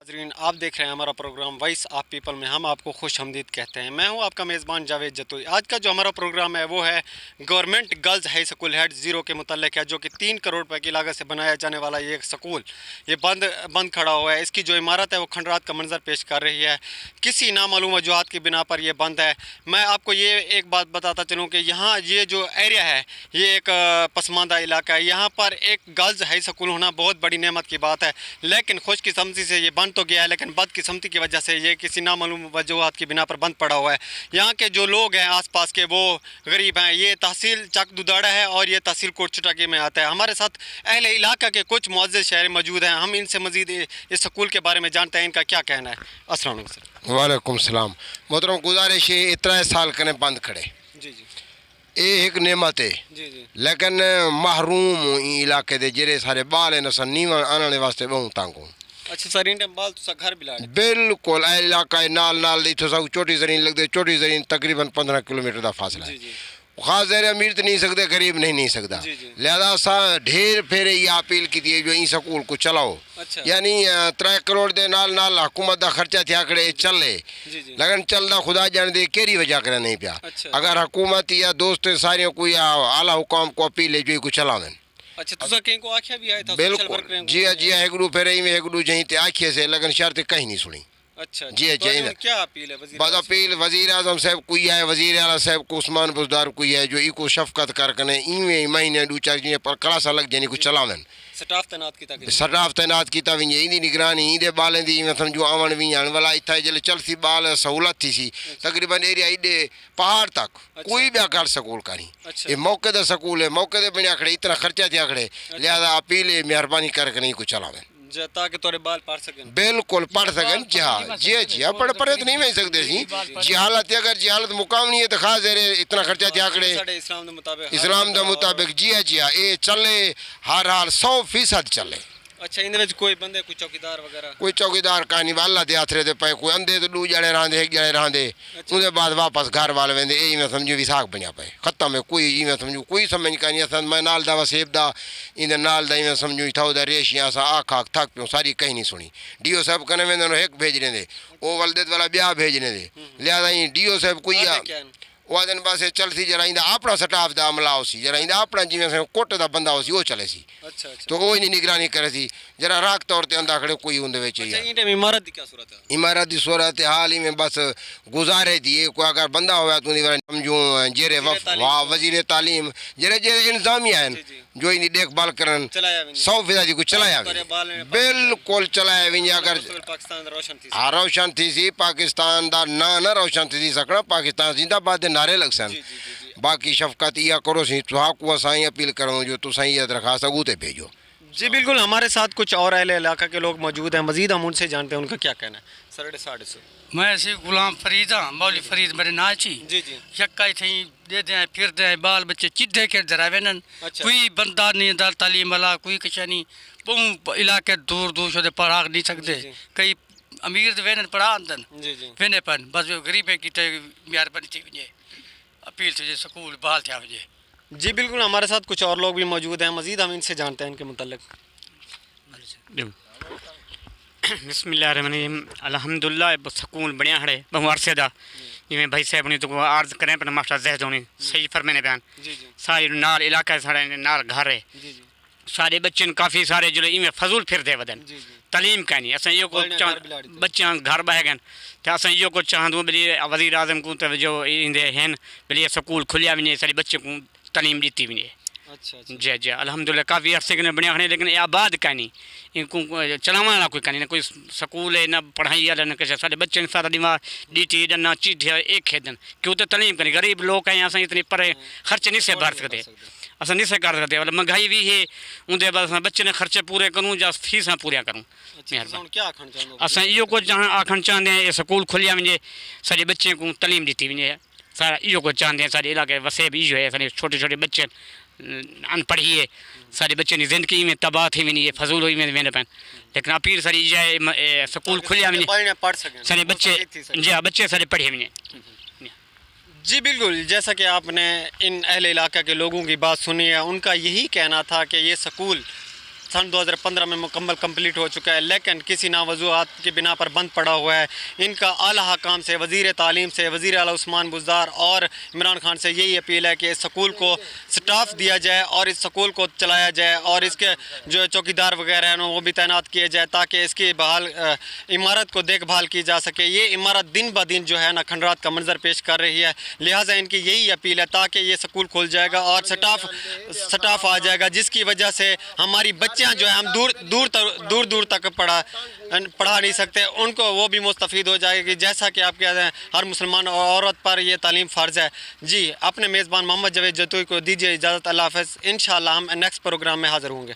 नाज़रीन, आप देख रहे हैं हमारा प्रोग्राम वॉइस ऑफ पीपल में हम आपको खुश हमदीद कहते हैं। मैं हूं आपका मेज़बान जावेद जतोई। आज का जो हमारा प्रोग्राम है वो है government girls high school head zero के मुतल्लिक है, जो कि 3 करोड़ रुपए की लागत से बनाया जाने वाला ये एक स्कूल ये बंद खड़ा हुआ है। इसकी जो इमारत है वो खंडरात का मंजर पेश कर रही है, किसी नामालूम वजूहात की बिना पर यह बंद है। मैं आपको ये एक बात बताता चलूँ कि यहाँ ये जो एरिया है ये एक पसमानदा इलाका है। यहाँ पर एक गर्ल्स हाई स्कूल होना बहुत बड़ी नेमत की बात है, लेकिन खुशकिस्मती से ये बंद तो गया है, लेकिन बदकिस्मती की वजह से ये किसी नामालूम वजूहात की बिना पर बंद पड़ा हुआ है। यहाँ के जो लोग हैं आसपास के वो गरीब हैं। ये तहसील चक दुदाड़ा है और ये तहसील कोटचटाकी में आता है। हमारे साथ अहले इलाका के कुछ मुअज़्ज़ज़ शहरी मौजूद हैं। हम इनसे मज़ीद इस स्कूल के बारे में जानते हैं, इनका क्या कहना है। अस्सलाम वालेकुम सर। वालेकुम सलाम। मोहतरम, गुजारिश है इतना साल कने बंद खड़े जी जी ये एक नेमत है, जी जी लेकिन महरूम इलाके दे जेरे सारे बाल न नीवन आने वास्ते बहुत तंग। अच्छा सर, इन टाइम बाल तो घर भी लाड़े बिल्कुल इलाका नाल नाल इथों सब छोटी जरीन लगते, छोटी जरीन तकरीबन 15 किलोमीटर का फासला है। खास ज़रिए अमीर तो नहीं सकते, गरीब नहीं सकता। लिहाजा असा ढेर फेरे ये अपील की थी जो ई स्कूल को चलाओ। अच्छा। यानी 3 करोड़ दे नाल नाल हुकूमत का खर्चा थिया करे चले, लेकिन चलदा खुदा जान दे केरी वजह करे नहीं पिया। अच्छा। अगर हुकूमत या दोस्त सारे को या आला हुकाम को अपील है जो को चलावन। अच्छा, तुसा कें को आख्या भी आया था बिल्कुल जी जी हेगड़ू फेरे में हेगड़ू जहीं ते आखिए से, लेकिन शर्त कहीं नहीं सुनी। अच्छा जी जी क्या अपील है? बस अपील वज़ीर आज़म साहब कोई है, वज़ीर आला साहब को उस्मान बुज़दार कोई है जो इको शफकत कर कने इवें महीने दू चार जी पर कड़ा सा लग जानी को चलावन। स्टाफ तैनात कीता गया, स्टाफ तैनात कीता वी इंदी निगरानी इंदे बालें दी मैं समझो आवन वी आने वाला इथा जले चलती बाल सहूलत थी सी तकरीबन एरिया इडे पहाड़ तक कोई भी कर स्कूल करी। ये मौके दा स्कूल है, मौके दे बने खड़े इतना खर्चा थिया खड़े। लिहाजा अपील है मेहरबानी करके नहीं को चलावन ताकि तोरे बाल पढ़ सकें। बिल्कुल पढ़ सकें। जी हाँ पढ़ पढ़े तो नहीं मिल सकते सी जी हालत अगर जी हालत मुकाम नहीं है तो खास इतना खर्चा थिया खड़े इस्लाम के मुताबिक। जी हाँ ये चले हर हाल 100% चले। अच्छा, इन कोई बंदे कोई चौकीदार वगैरह कोई चौकीदार का नहीं वाला दे आथरे दे पे कोई अंधे तो 2 जने रहंदे 1 जने रहंदे उसके बाद वापस घर वाले वेंदे यही मैं समझू विसाख बनिया पे खत्म है। कोई ये मैं समझू कोई समझ का नहीं असन मैं नाल दा वसेब दा इन नाल दा मैं समझू था उधर रेशियां सा आख आख थक पियो सारी कहीं नहीं सुनी। डीओ साहब कने वेंदे एक भेजने दे ओ वलदे वाला ब्याह भेजने दे। लिहाजा ये डीओ साहब कोई आ वो दिन पासे चलती जरा इंदा अपना स्टाफ दा अमला हो सी जरा इंदा अपना जिवें से कोट दा बंदा हो सी वो चले सी। अच्छा अच्छा। तो वो नहीं निगरानी करे सी जरा राख तौर ते अंदा खड़े कोई उंदे विच। अच्छा, इन टाइम इमारत दी क्या सूरत है? इमारत की सूरत हाल ही में बस गुजारे दिए कोई अगर बंदा हुआ तो समझू जेरे वाह वजीर तालीम जेरे जेरे इंतजामिया हैं जो इनकी देखभाल करन 100% को चलाया बिल्कुल चलाया वी। अगर हाँ रोशन थी सी पाकिस्तान दा ना रोशन थी सकना पाकिस्तान जिंदाबाद नारे लग सन। बाकी शफकत या करो सी तो साई अपील करूँ जो तुम ये दरखास्त अगूते भेजो। जी बिल्कुल, हमारे साथ कुछ और अहले इलाका के लोग मौजूद हैं, मजीद हम उनसे जानते हैं उनका क्या कहना है। 350 मैं ऐसे गुलाम फरीद हाँ, मौली फरीद मेरे नाम ची जी जी यक्का थी देते हैं फिरते हैं बाल बच्चे चिद्धे के धरावे नन। अच्छा। कोई बंदा नहीं दाल तालीम वाला कोई कुछ नहीं बहु इलाके दूर दूर से पढ़ा नहीं सकते। कई अमीर तो वेन पढ़ा अंदर वेने पन बस जो गरीब है कि मेहरबानी थी वजे अपील से स्कूल बहाल थिया वजे। जी बिल्कुल, हमारे साथ कुछ और लोग भी मौजूद हैं, मजीद हम इनसे जानते हैं इनके मुतल्लिक। बिस्मिल्लाहिर्रहमानिर्रहीम अल्हम्दुलिल्लाह स्कूल बढ़िया खड़े बहु अरसे दा जिवें भाई साहब ने तो अर्ज करें पर मास्टर जहद होनी सही फरमाने बयान सारे नाल इलाका सारे नाल घर है सारे बच्चे काफ़ी सारे जो इवें फजूल फिरदे वदन तालीम का नहीं असें यो को बच्चा घर बह गए तो असें यो को चाहूँ भली वज़ीर आज़म को तो जो इंदे हैं भली स्कूल खुलिया भी नहीं सारे बच्चे को तालीम दी भी नहीं। अच्छा जी जी अल्हम्दुलिल्लाह काफ़ी अरसे के बढ़िया खड़े, लेकिन आबाद का नहीं इनको चलाने वाला कोई का नहीं, कोई स्कूल है ना पढ़ाई वाला ना कैसे सारे बच्चे सारा दिमाग डीटी डना चीटिया एक खेदन क्यों तो तालीम करनी गरीब लोग हैं असें इतनी पर खर्च नहीं से भर सकते असें नहीं से कर सकते मतलब महंगाई भी है उनके बाद बच्चे ने खर्चे पूरे करूँ या फीसा पूरा करूँ। मेहरबानी असें यो कुछ आखन चाहते हैं ये स्कूल खुलिया वजे सारे बच्चे को तालीम दी वजे सारा यो कुछ चाहते हैं सारे इलाके वसेब इो है सारे छोटे छोटे बच्चे अनपढ़ी है सारे बच्चे की जिंदगी में तबाह थी वही फजूल हुई वेंदे पैन, लेकिन अपील सारी जाए स्कूल खुलिया वजे सारे बच्चे जी हाँ बच्चे सारे पढ़े वजे। जी बिल्कुल, जैसा कि आपने इन अहले इलाका के लोगों की बात सुनी है, उनका यही कहना था कि ये स्कूल सन 2015 में मुकम्मल कंप्लीट हो चुका है, लेकिन किसी ना वजूहात की बिना पर बंद पड़ा हुआ है। इनका आला हकाम से, वज़ीर तालीम से, वज़ीर आला उस्मान बुज़दार और इमरान खान से यही अपील है कि इस स्कूल को स्टाफ दिया जाए और इस स्कूल को चलाया जाए और इसके जो चौकीदार वगैरह हैं वो भी तैनात किए जाए ताकि इसकी इमारत को देखभाल की जा सके। ये इमारत दिन ब दिन जो है ना खंडरात का मंजर पेश कर रही है, लिहाजा इनकी यही अपील है ताकि ये स्कूल खुल जाएगा और स्टाफ आ जाएगा, जिसकी वजह से हमारी बच्चियां जो है हम दूर दूर तक पढ़ा नहीं सकते, उनको वो भी मुस्तफ़ीद हो जाएगी। जैसा कि आप कहते हैं हर मुसलमान औरत पर ये तालीम फ़र्ज़ है। जी, अपने मेज़बान मोहम्मद जावेद जतोई को दीजिए इजाज़त। अल्लाह हाफ़िज़। इंशाअल्लाह हम नेक्स्ट प्रोग्राम में हाज़िर होंगे।